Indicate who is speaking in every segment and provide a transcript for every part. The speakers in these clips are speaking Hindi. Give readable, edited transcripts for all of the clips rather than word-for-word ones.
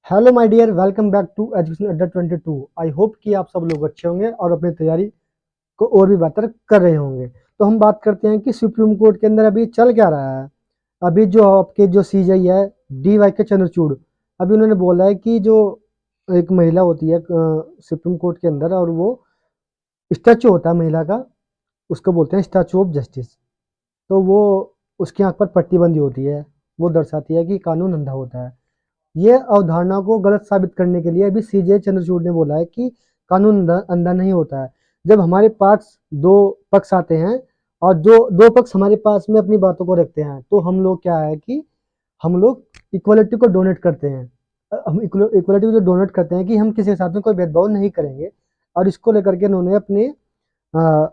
Speaker 1: Hello my dear, welcome back to Education Adda 22। I hope कि आप सब लोग अच्छे होंगे और अपनी तैयारी को और भी बेहतर कर रहे होंगे। तो हम बात करते हैं कि सुप्रीम कोर्ट के अंदर अभी चल क्या रहा है। अभी जो आपके जो सीजेआई है, डी वाई के चंद्रचूड़, अभी उन्होंने बोला है कि जो एक महिला होती है सुप्रीम कोर्ट के अंदर, और वो स्टैचू होता है महिला का, उसको बोलते हैं स्टैचू ऑफ जस्टिस। तो वो उसकी आंख पर पट्टी बंदी होती है, वो दर्शाती है कि कानून अंधा होता है। ये अवधारणा को गलत साबित करने के लिए अभी सीजे चंद्रचूड़ ने बोला है कि कानून अंधा नहीं होता है। जब हमारे पास दो पक्ष आते हैं और जो दो पक्ष हमारे पास में अपनी बातों को रखते हैं, तो हम लोग क्या है कि हम लोग इक्वलिटी को डोनेट करते हैं। हम इक्वलिटी को जो डोनेट करते हैं कि हम किसी के साथ में कोई भेदभाव नहीं करेंगे। और इसको लेकर के उन्होंने अपने अ,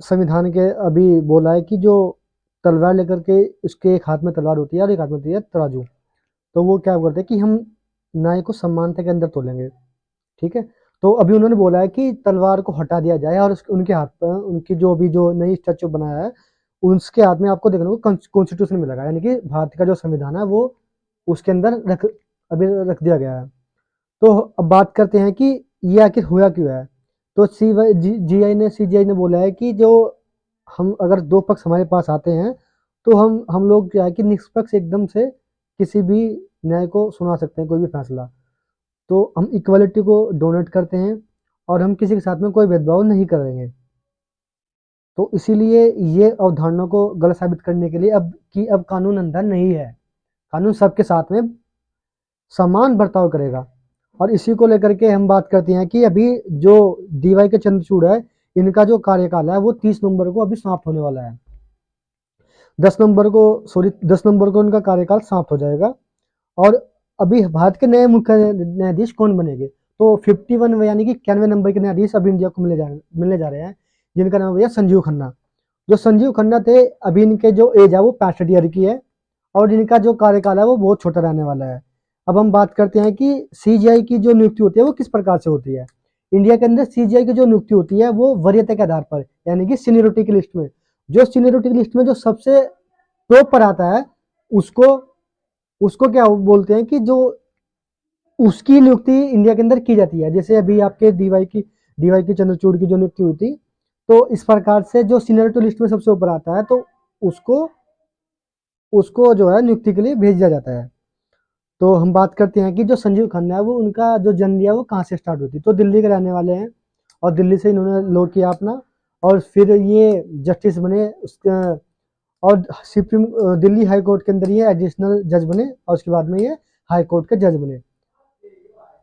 Speaker 1: संविधान के अभी बोला है कि जो तलवार लेकर के, उसके एक हाथ में तलवार होती है और एक हाथ में होती है तराजू। तो वो क्या करते हैं कि हम न्याय को समानता के अंदर तोलेंगे। ठीक है। तो अभी उन्होंने बोला है कि तलवार को हटा दिया जाए और उनके हाथ पर, उनकी जो भी जो नई स्टैचू बनाया है, उसके हाथ में आपको देखने को कॉन्स्टिट्यूशन मिलेगा, यानी कि भारत का जो संविधान है वो उसके अंदर अभी रख दिया गया है। तो अब बात करते हैं कि ये आखिर हुआ क्यों है। तो सीजीआई ने बोला है कि जो हम अगर दो पक्ष हमारे पास आते हैं, तो हम लोग क्या है कि निष्पक्ष एकदम से किसी भी न्याय को सुना सकते हैं, कोई भी फैसला। तो हम इक्वलिटी को डोनेट करते हैं और हम किसी के साथ में कोई भेदभाव नहीं करेंगे। तो इसीलिए ये अवधारणा को गलत साबित करने के लिए अब कानून अंधा नहीं है, कानून सबके साथ में समान बर्ताव करेगा। और इसी को लेकर के हम बात करते हैं कि अभी जो डीवाई के चंद्रचूड़ है, इनका जो कार्यकाल है वो 30 नवंबर को अभी समाप्त होने वाला है। 10 नवंबर को इनका कार्यकाल समाप्त हो जाएगा। और अभी भारत के नए मुख्य न्यायाधीश कौन बनेंगे, तो 51 यानी कि 91 नंबर के न्यायाधीश अभी इंडिया को मिलने जा रहे हैं, जिनका नाम भैया संजीव खन्ना। जो संजीव खन्ना थे, अभी इनके जो एज है वो 65 ईयर की है, और इनका जो कार्यकाल है वो बहुत छोटा रहने वाला है। अब हम बात करते हैं कि सीजीआई की जो नियुक्ति होती है वो किस प्रकार से होती है। इंडिया के अंदर सीजीआई की जो नियुक्ति होती है वो वरीयता के आधार पर, यानी कि सीनियोरिटी की लिस्ट में, जो सीनियोरिटी की लिस्ट में जो सबसे टॉप पर आता है, उसको उसको क्या बोलते हैं कि जो उसकी नियुक्ति इंडिया के अंदर की जाती है। जैसे अभी आपके डीवाई की चंद्रचूड़ की जो नियुक्ति हुई थी, तो इस प्रकार से जो सीनियरिटी लिस्ट में सबसे ऊपर आता है, तो उसको उसको जो है नियुक्ति के लिए भेज दिया जाता है। तो हम बात करते हैं कि जो संजीव खन्ना है, वो उनका जो जन्म लिया वो कहाँ से स्टार्ट होती, तो दिल्ली के रहने वाले हैं, और दिल्ली से इन्होंने लॉ किया अपना, और फिर ये जस्टिस बने उसके, और दिल्ली हाई कोर्ट के अंदर ये एडिशनल जज बने, और उसके बाद में ये हाई कोर्ट के जज बने।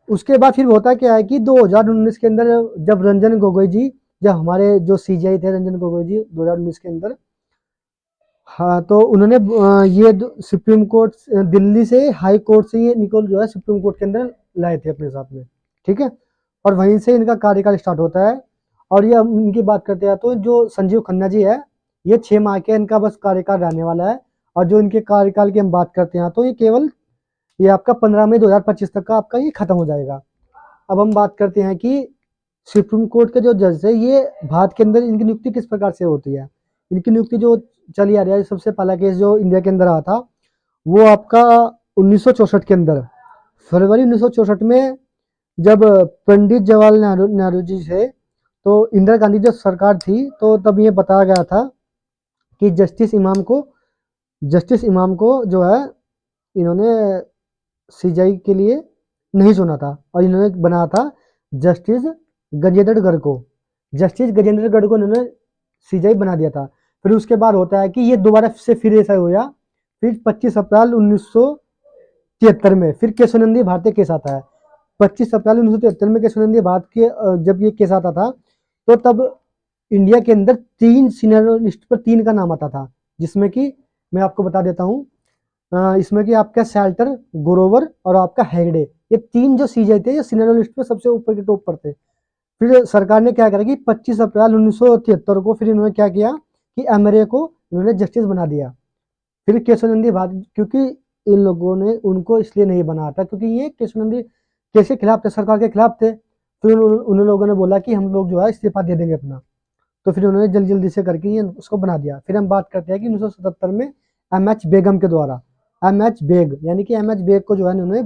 Speaker 1: उसके बाद फिर होता क्या है कि 2019 के अंदर जब रंजन गोगोई जी, जब हमारे जो सीजीआई थे रंजन गोगोई जी 2019 के अंदर, हाँ, तो उन्होंने ये सुप्रीम कोर्ट, दिल्ली से हाई कोर्ट से ये निकल जो है सुप्रीम कोर्ट के अंदर लाए थे अपने साथ में। ठीक है। और वहीं से इनका कार्यकाल स्टार्ट होता है। और ये हम इनकी बात करते हैं, तो जो संजीव खन्ना जी है, ये 6 माह के इनका बस कार्यकाल रहने वाला है। और जो इनके कार्यकाल की हम बात करते हैं, तो ये केवल ये आपका 15 मई 2025 तक का आपका ये खत्म हो जाएगा। अब हम बात करते हैं कि सुप्रीम कोर्ट के जो जज है, ये भारत के अंदर इनकी नियुक्ति किस प्रकार से होती है। इनकी नियुक्ति जो चली आ रही है, सबसे पहला केस जो इंडिया के अंदर आया था, वो आपका 1964 के अंदर, फरवरी 1964 में, जब पंडित जवाहरलाल नेहरू जी थे, तो इंदिरा गांधी जो सरकार थी, तो तब ये बताया गया था कि जस्टिस इमाम को जो है, इन्होंने सीजीआई के लिए नहीं चुना था, और इन्होंने बनाया था जस्टिस गजेंद्र गर्ग को। जस्टिस गजेंद्र गर्ग को इन्होंने सीजीआई बना दिया था। फिर उसके बाद होता है कि ये दोबारा से फिर ऐसा हुआ। फिर 25 अप्रैल 1973 में फिर केशवानंदी भारतीय केस आता है। 25 अप्रैल 1973 में केशवानंदी भारत के जब ये केस आता था, तो तब इंडिया के अंदर 3 सीनियर लिस्ट पर 3 का नाम आता था, जिसमें कि मैं आपको बता देता हूँ, इसमें कि आपका शेल्टर, ग्रोवर और आपका हेगड़े, ये 3 जो सीजे थे, ये सीनियर लिस्ट पे सबसे ऊपर के टॉप पर थे। फिर सरकार ने क्या करा कि 25 अप्रैल 1973 को फिर इन्होंने क्या किया कि एमरे को इन्होंने जस्टिस बना दिया। फिर केशवानंदी भारत, क्योंकि इन लोगों ने उनको इसलिए नहीं बनाया था क्योंकि ये केशवानंदी केस के खिलाफ थे, सरकार के खिलाफ थे। फिर उन लोगों ने बोला कि हम लोग जो है इस्तीफा दे देंगे अपना। तो फिर उन्होंने जल्दी जल्दी से करके ये उसको बना दिया। फिर हम बात करते हैं कि 1977 में एम एच बेगम के द्वारा, एम एच बेग यानी कि एम एच बेग को जो है उन्होंने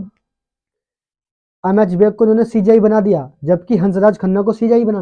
Speaker 1: एम एच बेग को उन्होंने सीजीआई बना दिया, जबकि हंसराज खन्ना को सीजीआई बनाना